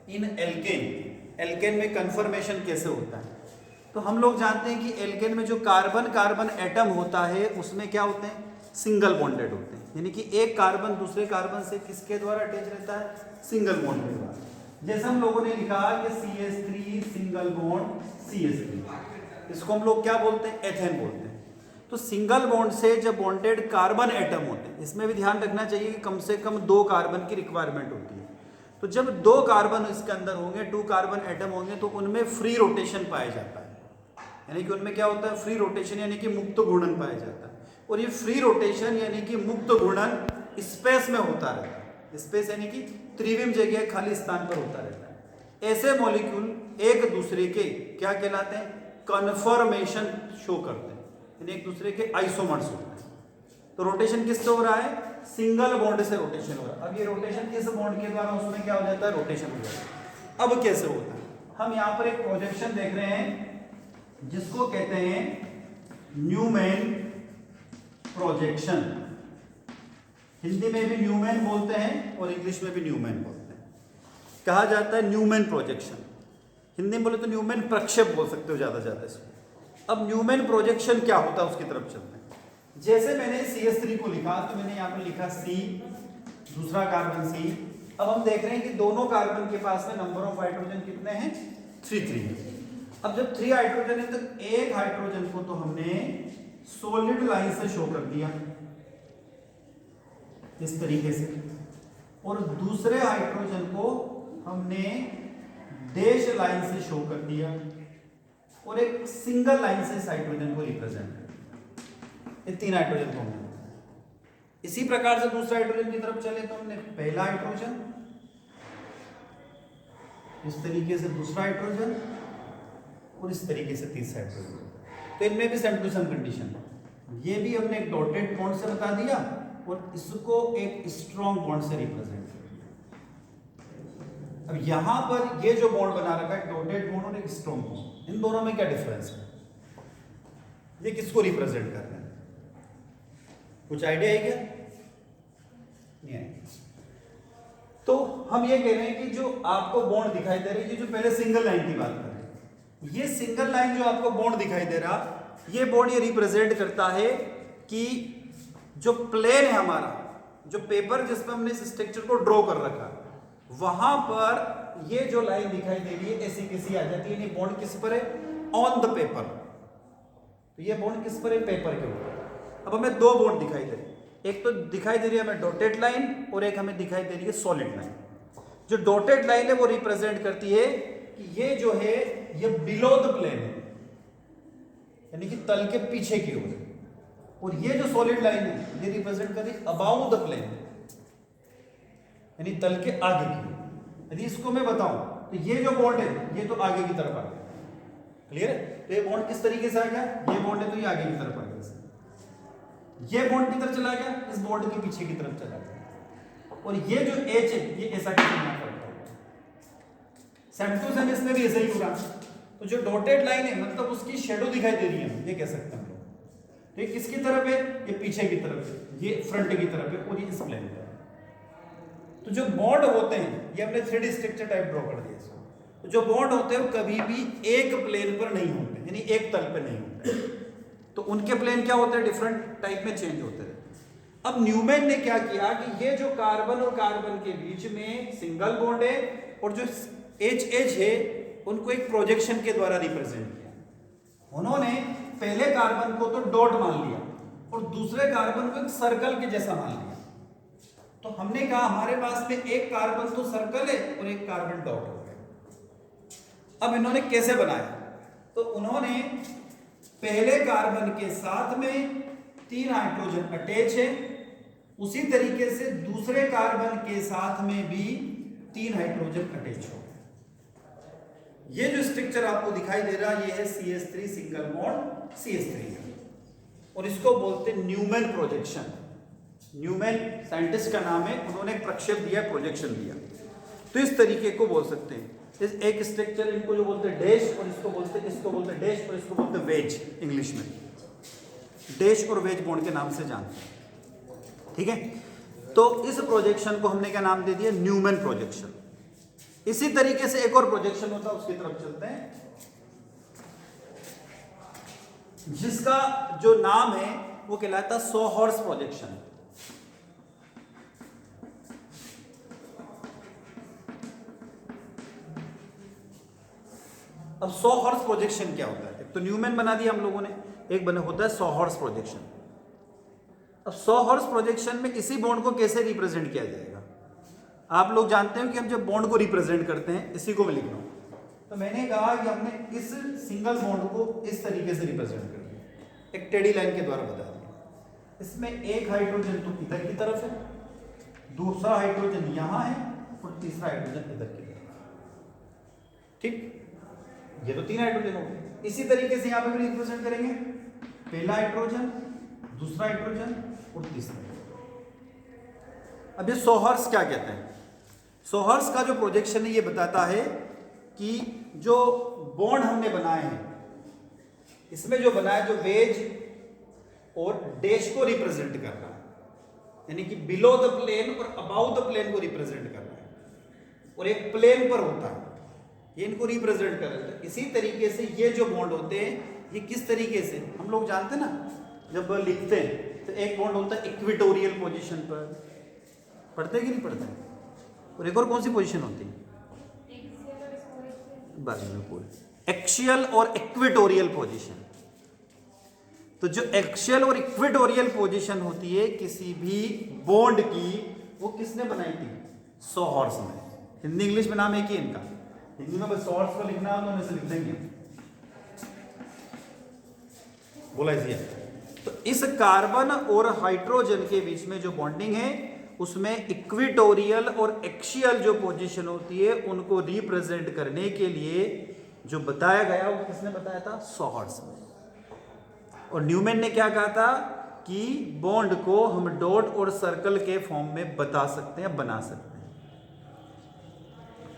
इन alkene, alkene में conformation कैसे होता है? तो हम लोग जानते हैं कि एल्केन में जो कार्बन कार्बन एटम होता है उसमें क्या होते हैं, सिंगल बॉन्डेड होते हैं, यानी कि एक कार्बन दूसरे कार्बन से किसके द्वारा अटैच रहता है, सिंगल बॉन्ड के द्वारा। जैसे हम लोगों ने लिखा कि CH3 सिंगल बॉन्ड CH3, इसको हम लोग क्या बोलते हैं, एथेन बोलते हैं। तो सिंगल बॉन्ड से जब बॉन्डेड कार्बन एटम होते हैं, इसमें भी ध्यान रखना चाहिए कि कम से कम 2 कार्बन की रिक्वायरमेंट होती है। तो जब 2 कार्बन इसके अंदर होंगे, 2 कार्बन एटम होंगे, तो उनमें फ्री रोटेशन पाया जाता है, यानी कि उनमें क्या होता है, फ्री रोटेशन यानी कि मुक्त घूर्णन पाया जाता है। और ये फ्री रोटेशन यानी कि मुक्त घूर्णन स्पेस में होता रहता है, स्पेस यानी कि त्रिविम जगह खाली स्थान पर होता रहता है। ऐसे मॉलिक्यूल एक दूसरे के क्या कहलाते हैं, कन्फर्मेशन शो करते हैं, यानी एक दूसरे के आइसोमर्स होते हैं। तो रोटेशन किससे हो रहा है, सिंगल बॉन्ड से रोटेशन हो रहा है। अब ये रोटेशन किस बॉन्ड के द्वारा उसमें क्या हो जाता है, रोटेशन हो जाता है। अब कैसे होता है, हम यहाँ पर एक प्रोजेक्शन देख रहे हैं जिसको कहते हैं न्यूमैन प्रोजेक्शन। हिंदी में भी न्यूमैन बोलते हैं और इंग्लिश में भी न्यूमैन बोलते हैं। कहा जाता है न्यूमैन प्रोजेक्शन, हिंदी में बोले तो न्यूमैन प्रक्षेप बोल सकते हो ज्यादा ज्यादा इसको। अब न्यूमैन प्रोजेक्शन क्या होता है उसकी तरफ चलते हैं। जैसे मैंने CH3 को लिखा, तो मैंने यहाँ पर लिखा C, दूसरा कार्बन C। अब हम देख रहे हैं कि दोनों कार्बन के पास में नंबर ऑफ हाइड्रोजन कितने हैं, 3 अब जब 3 हाइड्रोजन है तो एक हाइड्रोजन को तो हमने सॉलिड लाइन से शो कर दिया इस तरीके से, और दूसरे हाइड्रोजन को हमने डैश लाइन से शो कर दिया, और एक सिंगल लाइन से इस हाइड्रोजन को रिप्रेजेंट कर दिया। ये 3 हाइड्रोजन को हमने। इसी प्रकार से दूसरे हाइड्रोजन की तरफ चले तो हमने पहला हाइड्रोजन, इस तरीके से दूसरा हाइड्रोजन, और इस तरीके से तीसरा हाइड्रोजन। तो इनमें भी सेम टू सेम कंडीशन, ये भी हमने एक डॉटेड बॉन्ड से बता दिया और इसको एक स्ट्रॉन्ग बॉन्ड से रिप्रेजेंट कर दिया। अब यहां पर ये जो बॉन्ड बना रखा है, डॉटेड बॉन्ड और एक स्ट्रॉन्ग बॉन्ड, इन दोनों में क्या डिफरेंस है, ये किसको रिप्रेजेंट कर रहे हैं, कुछ आइडिया है क्या, नहीं है? तो हम ये कह रहे हैं कि जो आपको बॉन्ड दिखाई दे रही है, जो पहले सिंगल लाइन की बात कर रहे हैं, ये सिंगल लाइन जो आपको बॉन्ड दिखाई दे रहा, ये बॉन्ड ये रिप्रेजेंट करता है कि जो प्लेन है हमारा, जो पेपर जिसमें हमने इस स्ट्रक्चर को ड्रॉ कर रखा, वहां पर ये जो लाइन दिखाई दे रही है ऐसी किसी आ जाती है। बॉन्ड किस पर है, ऑन द पेपर। तो ये बॉन्ड किस पर है, पेपर के ऊपर। अब हमें 2 बॉन्ड दिखाई दे रही है, एक तो दिखाई दे रही है हमें डॉटेड लाइन, और एक हमें दिखाई दे रही है सॉलिड लाइन। जो डॉटेड लाइन है वो रिप्रेजेंट करती है कि ये जो है ये बिलो द प्लेन है, यानी कि तल के पीछे की ओर, और ये जो सॉलिड लाइन है ये रिप्रेजेंट कर रही है अबाउट द प्लेन, यानी तल के आगे की ओर। यदि इसको मैं बताऊं तो ये जो बॉन्ड है ये तो आगे की तरफ आ गया, क्लियर है? तो ये बॉन्ड किस तरीके से आ गया, ये बॉन्ड है तो ये आगे की तरफ आ गया, ये बॉन्ड की तरफ चला गया, इस बॉन्ड के पीछे की तरफ चला गया, और ये जो H है ये ऐसा करना पड़ता है। सेम टू सेम इसमें भी ऐसा ही होगा। तो जो डॉटेड लाइन है मतलब उसकी शेडो दिखाई दे रही है, ये कह सकते हैं हम लोग। तो ये किसकी तरफ है, ये पीछे की तरफ है, ये फ्रंट की तरफ है, और ये इस प्लेन पर। तो जो बॉन्ड होते हैं ये हमने 3D स्ट्रक्चर टाइप ड्रॉ कर दिया इसको। तो जो बॉन्ड होते हैं वो कभी भी एक प्लेन पर नहीं होते, यानी एक तल पर नहीं होते। तो उनके प्लेन क्या होते हैं, डिफरेंट टाइप में चेंज होते हैं। अब न्यूमैन ने क्या किया कि ये जो कार्बन और कार्बन के बीच में सिंगल बॉन्ड है और जो HH है उनको एक प्रोजेक्शन के द्वारा रिप्रेजेंट किया। उन्होंने पहले कार्बन को तो डॉट मान लिया और दूसरे कार्बन को एक सर्कल के जैसा मान लिया। तो हमने कहा हमारे पास में एक कार्बन तो सर्कल है और एक कार्बन डॉट हो गया। अब इन्होंने कैसे बनाया, तो उन्होंने पहले कार्बन के साथ में 3 हाइड्रोजन अटैच है, उसी तरीके से दूसरे कार्बन के साथ में भी 3 हाइड्रोजन अटैच हो। ये जो स्ट्रक्चर आपको दिखाई दे रहा है ये है CH3 सिंगल बॉन्ड CH3, और इसको बोलते हैं न्यूमैन प्रोजेक्शन। न्यूमैन साइंटिस्ट का नाम है, उन्होंने एक प्रक्षेप दिया, प्रोजेक्शन दिया। तो इस तरीके को बोल सकते हैं। इस एक स्ट्रक्चर इनको जो बोलते हैं डैश, और इसको बोलते हैं डैश, और इसको बोलते हैं वेज। इंग्लिश में डैश और वेज बॉन्ड के नाम से जानते हैं, ठीक है? तो इस प्रोजेक्शन को हमने क्या नाम दे दिया, न्यूमैन प्रोजेक्शन। इसी तरीके से एक और प्रोजेक्शन होता है, उसकी तरफ चलते हैं, जिसका जो नाम है वो कहलाता है सॉहर्स प्रोजेक्शन। अब सॉहर्स प्रोजेक्शन क्या होता है? एक तो न्यूमैन बना दिया हम लोगों ने, एक बना होता है सॉहर्स प्रोजेक्शन। अब सॉहर्स प्रोजेक्शन में इसी बॉन्ड को कैसे रिप्रेजेंट किया जाएगा? आप लोग जानते हो कि हम जब बॉन्ड को रिप्रेजेंट करते हैं, इसी को मैं लिख रहा हूं, तो मैंने कहा कि हमने इस सिंगल बॉन्ड को इस तरीके से रिप्रेजेंट कर दिया, एक टेढ़ी लाइन के द्वारा बता दिया। इसमें एक हाइड्रोजन तो इधर की तरफ है, दूसरा हाइड्रोजन यहां है और तीसरा हाइड्रोजन इधर की तरफ। ठीक, ये तो 3 हाइड्रोजन हो गए। इसी तरीके से यहां पे भी रिप्रेजेंट करेंगे, पहला हाइड्रोजन, दूसरा हाइड्रोजन और तीसरा। अब ये सॉहर्स क्या कहते हैं? सॉहर्स का जो प्रोजेक्शन है ये बताता है कि जो बॉन्ड हमने बनाए हैं, इसमें जो बना है, जो वेज और डैश को रिप्रेजेंट कर रहा है, यानी कि बिलो द प्लेन और अबाउ द प्लेन को रिप्रेजेंट कर रहा है, और एक प्लेन पर होता है, ये इनको रिप्रेजेंट कर रहा है। इसी तरीके से ये जो बॉन्ड होते हैं, ये किस तरीके से हम लोग जानते हैं ना, जब लिखते हैं तो एक बॉन्ड होता है इक्वेटोरियल पोजीशन पर, पढ़ते कि नहीं पढ़ते? और एक और कौन सी पोजीशन होती है? बाजू में पूरे एक्सियल और इक्वेटोरियल पोजीशन। तो जो एक्सियल और इक्वेटोरियल पोजीशन होती है किसी भी बॉन्ड की, वो किसने बनाई थी? सॉहर्स ने। हिंदी इंग्लिश में नाम एक ही इनका, हिंदी में बस सॉहर्स को लिखना है तो उन्हें से लिख देंगे, बोला इसी। तो इस कार्बन और हाइड्रोजन के बीच में जो बॉन्डिंग है, उसमें इक्वेटोरियल और एक्सियल जो पोजीशन होती है, उनको रिप्रेजेंट करने के लिए जो बताया गया, वो किसने बताया था? सॉहर्स ने। और न्यूमैन ने क्या कहा था कि बॉन्ड को हम डॉट और सर्कल के फॉर्म में बता सकते हैं, बना सकते हैं।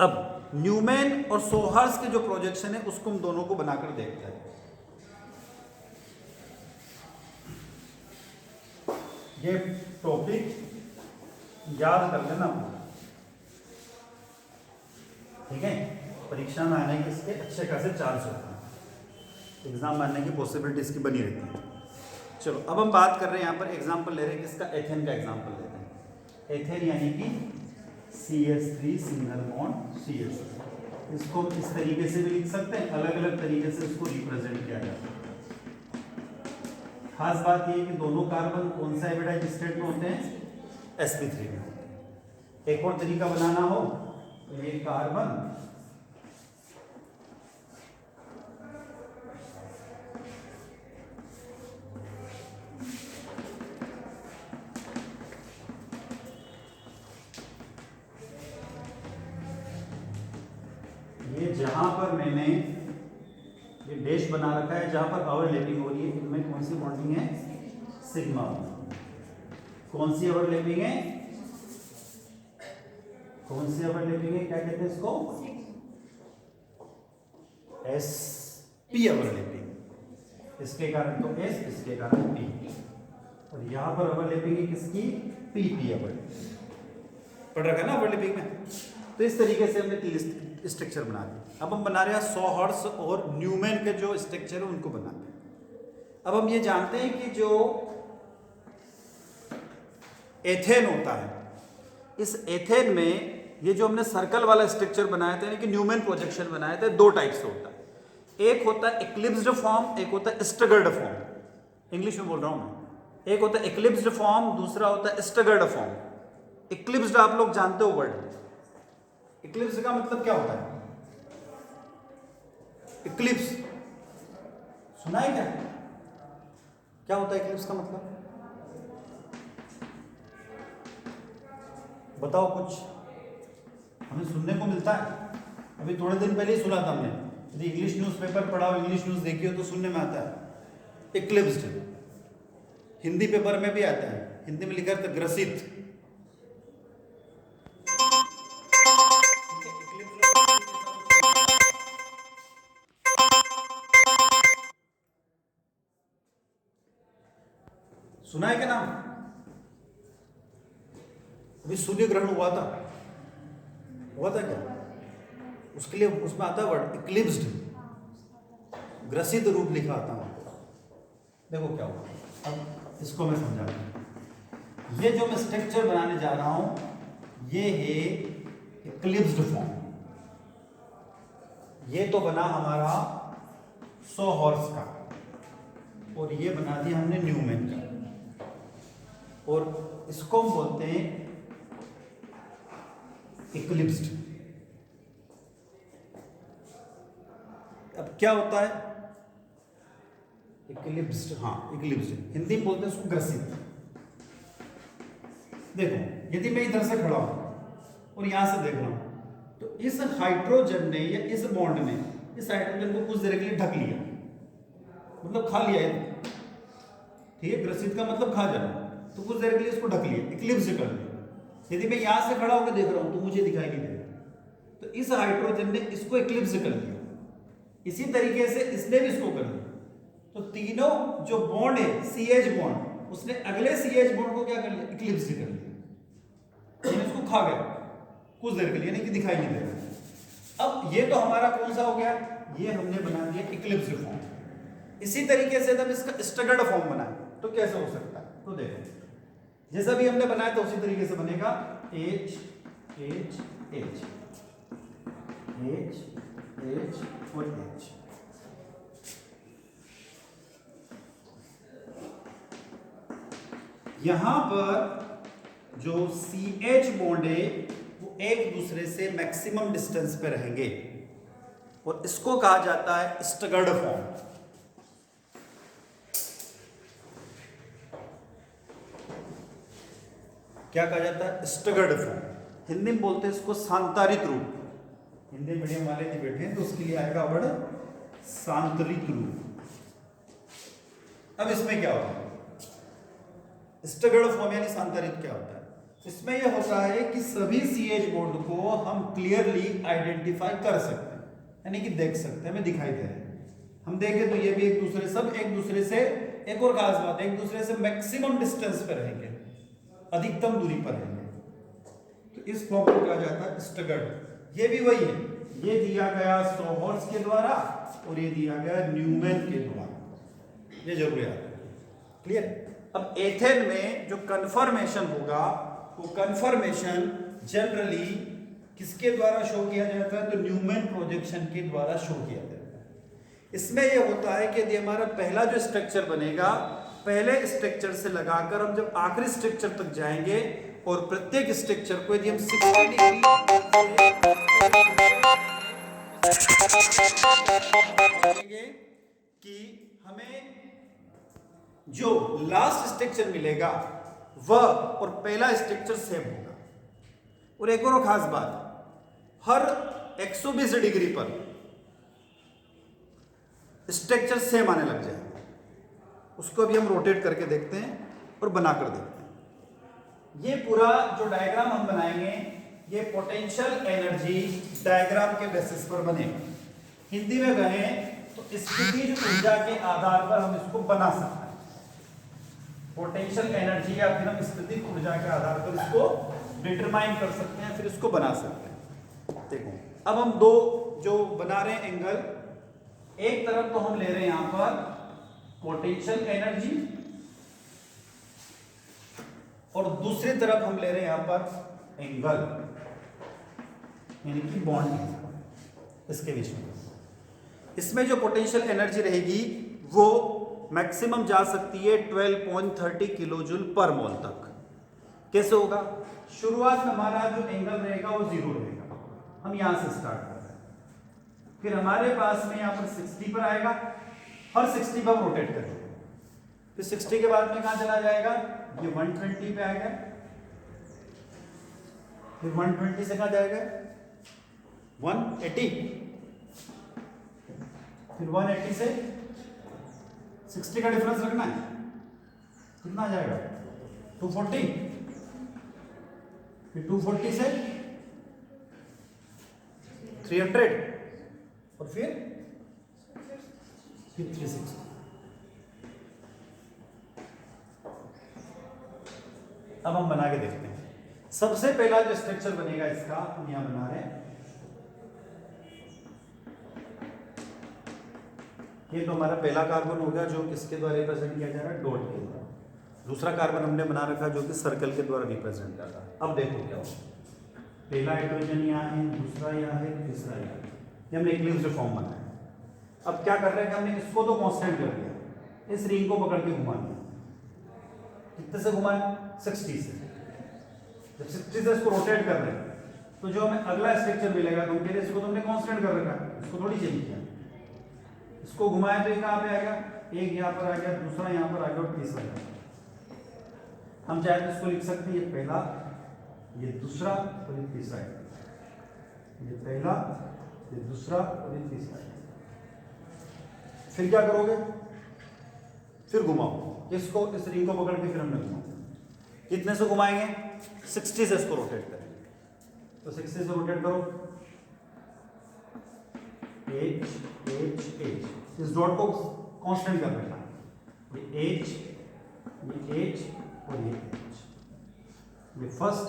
अब न्यूमैन और सॉहर्स के जो प्रोजेक्शन है, उसको हम दोनों को बनाकर देखते हैं। ये टॉपिक याद कर लेना, ठीक है? परीक्षा में आने के इसके अच्छे खासे चांस होते हैं, एग्जाम में आने की पॉसिबिलिटी इसकी बनी रहती है। चलो, अब हम बात कर रहे हैं, यहाँ पर एग्जाम्पल ले रहे हैं किसका? एथेन का एग्जाम्पल लेते हैं। एथेन यानी कि CH3 सिंगल बॉन्ड CH3। इसको हम इस तरीके से भी लिख सकते हैं, अलग अलग तरीके से इसको रिप्रेजेंट किया जाता है। खास बात यह है कि दोनों कार्बन कौन सा हाइब्रिडाइज्ड स्टेट में होते हैं? sp3 में होते हैं। एक और तरीका बनाना हो तो ये कार्बन ये जहां पर मैंने ये डैश बना रखा है, जहां पर ओवरलैपिंग हो रही है, इनमें कौन सी बॉन्डिंग है? सिग्मा। कौन सी ओवरलैपिंग है? कौन सी ओवरलैपिंग है? क्या कहते हैं इसको? sp overlapping. इसके कारण तो s, इसके कारण p, और यहां पर ओवरलैपिंग है किसकी? pp overlapping. पढ़ रखा है ना ओवरलैपिंग में? तो इस तरीके से हमने 3 स्ट्रक्चर बना दिए। अब हम बना रहे हैं सॉहर्स और न्यूमैन के जो स्ट्रक्चर है उनको बनाते हैं। अब हम ये जानते हैं कि जो एथेन होता है, इस एथेन में ये जो हमने सर्कल वाला स्ट्रक्चर बनाया था, यानी कि न्यूमैन प्रोजेक्शन बनाया था, 2 टाइप से होता है। एक होता है इक्लिप्स्ड फॉर्म, एक होता है स्टगर्ड फॉर्म। इंग्लिश में बोल रहा हूं मैं। एक होता है इक्लिप्स्ड फॉर्म, दूसरा होता है स्टगर्ड फॉर्म। इक्लिप्स्ड आप लोग जानते हो वर्ड। इक्लिप्स का मतलब क्या होता है? इक्लिप्स सुना है क्या? क्या होता है इक्लिप्स का मतलब? बताओ कुछ, हमें सुनने को मिलता है। अभी थोड़े दिन पहले ही सुना था हमने, यदि इंग्लिश न्यूज़पेपर पढ़ा हो, इंग्लिश न्यूज़ देखी हो तो सुनने में आता है इक्लिप्स्ड। हिंदी पेपर में भी आता है, हिंदी में लिखा था ग्रसित। सुना है क्या नाम? अभी सूर्य ग्रहण हुआ था क्या? उसके लिए उसमें आता है वर्ड इक्लिप्स्ड, ग्रसित रूप लिखा आता है। देखो क्या हुआ, अब इसको मैं समझाता हूं। ये जो मैं स्ट्रक्चर बनाने जा रहा हूं ये है इक्लिप्स्ड फॉर्म। ये तो बना हमारा सो हॉर्स का, और ये बना दिया हमने न्यूमैन का, और इसको हम बोलते हैं इक्लिप्स्ड। अब क्या होता है इक्लिप्स्ड? हाँ इक्लिप्स्ड, हिंदी में बोलते हैं उसको ग्रसित। देखो यदि मैं इधर से खड़ा हूं और यहां से देख रहा हूं तो इस हाइड्रोजन ने या इस बॉन्ड ने इस हाइड्रोजन को कुछ देर के लिए ढक लिया, मतलब खा लिया है। ठीक है, ग्रसित का मतलब खा जाना, तो कुछ देर के लिए इसको ढक लिया, इक्लिप्स कर लिया। यदि मैं यहां से खड़ा होकर देख रहा हूं तो मुझे दिखाई नहीं दे रहा, तो इस हाइड्रोजन ने इसको इक्लिप्स कर लिया। इसी तरीके से इसने भी इसको कर लिया। तो तीनों जो बॉन्ड है CH बॉन्ड, उसने अगले CH बॉन्ड को क्या कर लिया, इक्लिप्स कर लिया, यानी इसको खा गया कुछ देर के लिए, यानी कि दिखाई नहीं दे रहा। अब ये तो हमारा कौन सा हो गया, ये हमने बना दिया इक्लिप्स फॉर्म। इसी तरीके से जब इसका स्टगर्ड फॉर्म बनाए तो कैसे हो सकता है, तो देखो जैसा भी हमने बनाया था उसी तरीके से बनेगा। H H H H H और H। यहां पर जो CH बॉन्ड है वो एक दूसरे से मैक्सिमम डिस्टेंस पे रहेंगे, और इसको कहा जाता है स्टगर्ड फॉर्म। क्या कहा जाता है, स्टगर्ड फॉर्म। हिंदी में बोलते हैं इसको सांतरित रूप। हिंदी मीडियम वाले जो बैठे हैं तो उसके लिए आएगा वर्ड सांतरित रूप। अब इसमें क्या होगा, स्टगर्ड फॉर्म यानी सांतरित क्या होता है, इसमें यह होता है कि सभी CH बॉन्ड को हम क्लियरली आइडेंटिफाई कर सकते हैं, यानी कि देख सकते हैं, हमें दिखाई दे रहे हैं। हम देखें तो ये भी एक दूसरे, सब एक दूसरे से, एक और खास बात, एक दूसरे से मैक्सिमम डिस्टेंस पर रहेंगे, अधिकतम दूरी पर रहेंगे। तो इस फॉर्म को कहा जाता है स्टगर्ड। ये भी वही है, ये दिया गया सोहर्स के द्वारा और ये दिया गया न्यूमैन के द्वारा, ये जरूरी है। क्लियर? अब एथेन में जो कन्फर्मेशन होगा वो कन्फर्मेशन जनरली किसके द्वारा शो किया जाता है, तो न्यूमैन प्रोजेक्शन के द्वारा शो किया जाता है। इसमें यह होता है कि यदि हमारा पहला जो स्ट्रक्चर बनेगा, पहले स्ट्रक्चर से लगाकर हम जब आखिरी स्ट्रक्चर तक जाएंगे और प्रत्येक स्ट्रक्चर को यदि हम 60 डिग्री कि हमें जो लास्ट स्ट्रक्चर मिलेगा वह और पहला स्ट्रक्चर सेम होगा। और एक और खास बात, हर 120 डिग्री पर स्ट्रक्चर सेम आने लग जाएगा, उसको भी हम रोटेट करके देखते हैं और बनाकर देखते हैं। ये पूरा जो डायग्राम हम बनाएंगे ये पोटेंशियल एनर्जी डायग्राम के बेसिस पर बनेगा। हिंदी में कहें तो स्थितिज ऊर्जा के आधार पर हम इसको बना सकते हैं। पोटेंशियल एनर्जी या फिर हम स्थितिज ऊर्जा के आधार पर इसको डिटरमाइन कर सकते हैं, फिर इसको बना सकते हैं। देखो अब हम दो जो बना रहे हैं एंगल, एक तरफ तो हम ले रहे हैं यहां पर पोटेंशियल एनर्जी और दूसरी तरफ हम ले रहे हैं यहां पर एंगल, यानी कि बॉन्ड इसके बीच में। इसमें जो पोटेंशियल एनर्जी रहेगी वो मैक्सिमम जा सकती है 12.30 किलो जूल पर मोल तक। कैसे होगा, शुरुआत में हमारा जो एंगल रहेगा वो 0 रहेगा, हम यहां से स्टार्ट कर रहे हैं, फिर हमारे पास में यहां पर 60 पर आएगा, हर 60 पर रोटेट करेंगे, फिर 60 के बाद में कहां चला जाएगा, ये 120 पे आएगा, फिर 120 से कहां जाएगा 180, फिर 180 से 60 का डिफरेंस रखना है, कितना आ जाएगा 240, फिर 240 से 300 और फिर 360। अब हम बना के देखते हैं। सबसे पहला जो स्ट्रक्चर बनेगा इसका हम यहां बना रहे हैं ये तो हमारा पहला कार्बन हो गया जो किसके द्वारा रिप्रेजेंट किया जा रहा है, डॉट के द्वारा। दूसरा कार्बन हमने बना रखा जो कि सर्कल के द्वारा रिप्रेजेंट कर रहा है। अब देखो क्या होगा, पहला हाइड्रोजन यहाँ है, दूसरा यहाँ है, तीसरा यहाँ है, ये हमने इक्लिप्स फॉर्म बनाया। अब क्या कर रहे हैं कि हमने इसको तो कांस्टेंट कर दिया, इस रिंग को पकड़ के घुमा दिया। कितने से घुमाए, 60 से। जब 60 से इसको रोटेट कर रहे हैं तो जो हमें अगला स्ट्रक्चर मिलेगा तो कह रहे इसको तो हमने कांस्टेंट कर रखा है, इसको थोड़ी चेंज किया। इसको घुमाए तो ये कहाँ पे आएगा, एक यहाँ पर आ गया, दूसरा यहाँ पर आ गया और तीसरा यहाँ पर। हम चाहे तो इसको लिख सकते हैं, ये पहला, ये दूसरा और ये तीसरा है, ये पहला, ये दूसरा और ये तीसरा है। फिर क्या करोगे, फिर घुमाओ इसको, इस रिंग को पकड़ के फिर हमने घुमाओ। कितने से घुमाएंगे, 60 से इसको रोटेट करेंगे। तो 60 से रोटेट करो, H H H, इस डॉट को कांस्टेंट कर रखना, ये H, ये H और ये H, ये फर्स्ट,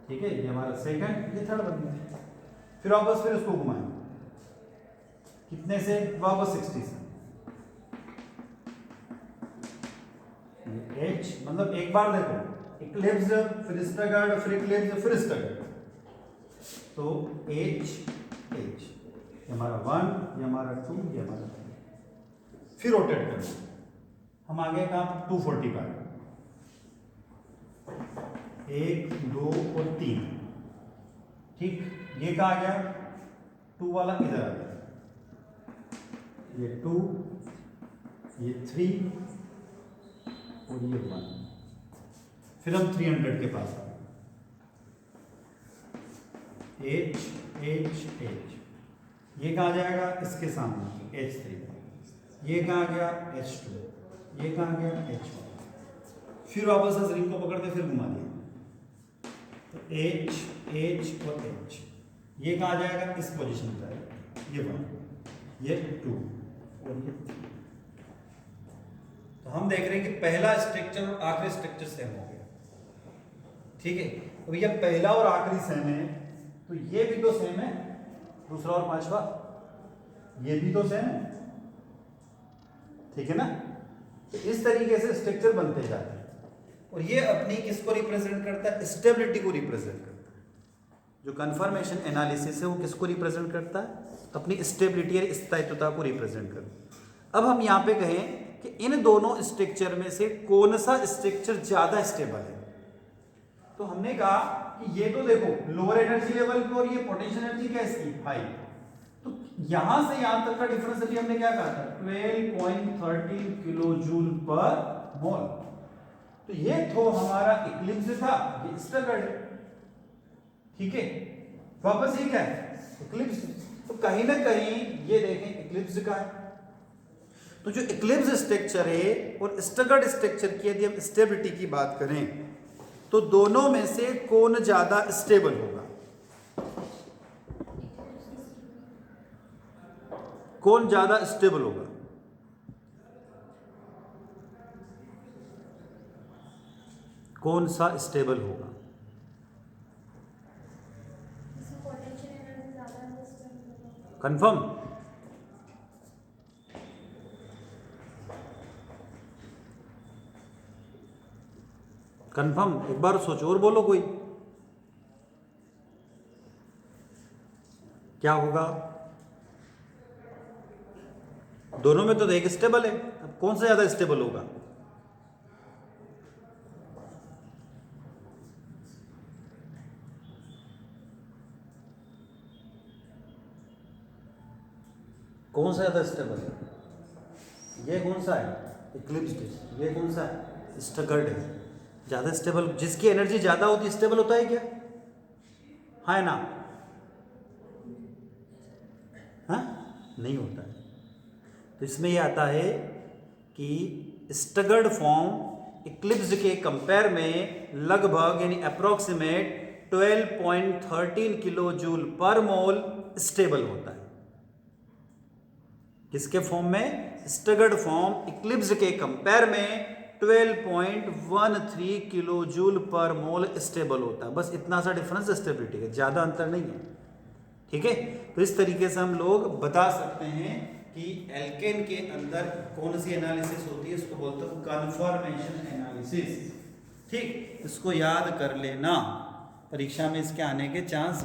ठीक है, ये हमारा सेकंड, ये थर्ड बन गया। फिर वापस फिर इसको घुमाएं, कितने से, वापस 60 से। ये H मतलब एक बार देखो, इक्लिप्स फिर स्टैगर्ड फिर इक्लिप्स फिर स्टैगर्ड, तो H H, ये हमारा 1, ये हमारा 2, ये हमारा 3। फिर रोटेट करो, हम आ गए कहाँ, 240 पर, 1 2 और 3, ठीक। ये कहाँ आ गया, 2 वाला इधर आ गया, ये 2, ये 3 और ये 1। फिर हम 300 के पास आ गए, H H H, ये कहाँ जाएगा, इसके सामने H3, ये कहाँ गया H2, ये कहाँ गया H1। फिर वापस इस रिंग को पकड़ के फिर घुमा दिया, तो H H और H, ये कहाँ जाएगा, इस पोजीशन पर जाएगा, ये 1, ये 2 और ये 3। तो हम देख रहे हैं कि पहला स्ट्रक्चर और आखिरी स्ट्रक्चर सेम हो गया, ठीक है। तो भैया पहला और आखिरी सेम है, तो ये भी तो सेम है, दूसरा और पांचवा ये भी तो सेम है, ठीक है ना। तो इस तरीके से स्ट्रक्चर बनते जाते हैं, और ये अपनी किसको रिप्रेजेंट करता है, स्टेबिलिटी को रिप्रेजेंट करता है। जो कंफर्मेशन एनालिसिस है वो किसको रिप्रेजेंट करता है, अपनी स्टेबिलिटी और स्थायित्वता को रिप्रेजेंट करता है। अब हम यहाँ पे कहें कि इन दोनों स्ट्रक्चर में से कौन सा स्ट्रक्चर ज्यादा स्टेबल है, तो हमने कहा कि ये तो देखो लोअर एनर्जी लेवल पे और ये पोटेंशियल एनर्जी क्या इसकी हाई, तो यहां से यहां तक का डिफरेंस अभी हमने क्या कहा था, 12.13 किलो जूल पर मोल। तो ये तो हमारा इक्लिप्स था, ये स्टैगर्ड, ठीक है। वापस ये क्या है, इक्लिप्स। तो कहीं ना कहीं ये देखें इक्लिप्स का है, तो जो इक्लिप्स स्ट्रक्चर है और स्टैगर्ड स्ट्रक्चर की यदि हम स्टेबिलिटी की बात करें तो दोनों में से कौन ज्यादा स्टेबल होगा, कौन ज्यादा स्टेबल होगा, कौन सा स्टेबल होगा, कंफर्म। कंफर्म, एक बार सोचो और बोलो कोई, क्या होगा। दोनों में तो एक स्टेबल है, अब कौन सा ज्यादा स्टेबल होगा, कौन सा ज्यादा स्टेबल है, ये कौन सा है इक्लिप्स, ये कौन सा है स्टैगर्ड है। ज्यादा स्टेबल, जिसकी एनर्जी ज्यादा होती है स्टेबल होता है क्या, हाँ ना, हाँ नहीं होता है। तो इसमें ये आता है कि स्टैगर्ड फॉर्म इक्लिप्स के कंपेयर में लगभग यानी अप्रोक्सीमेट 12.13 किलो जूल पर मोल स्टेबल होता है। किसके फॉर्म में, स्टैगर्ड फॉर्म इक्लिप्स के कंपेयर में 12.13 किलो जूल पर मोल स्टेबल होता है। बस इतना सा डिफरेंस स्टेबिलिटी का, ज्यादा अंतर नहीं है, ठीक है। तो इस तरीके से हम लोग बता सकते हैं कि एल्केन के अंदर कौन सी एनालिसिस होती है, इसको बोलते हैं कन्फर्मेशन एनालिसिस। ठीक, इसको याद कर लेना, परीक्षा में इसके आने के चांस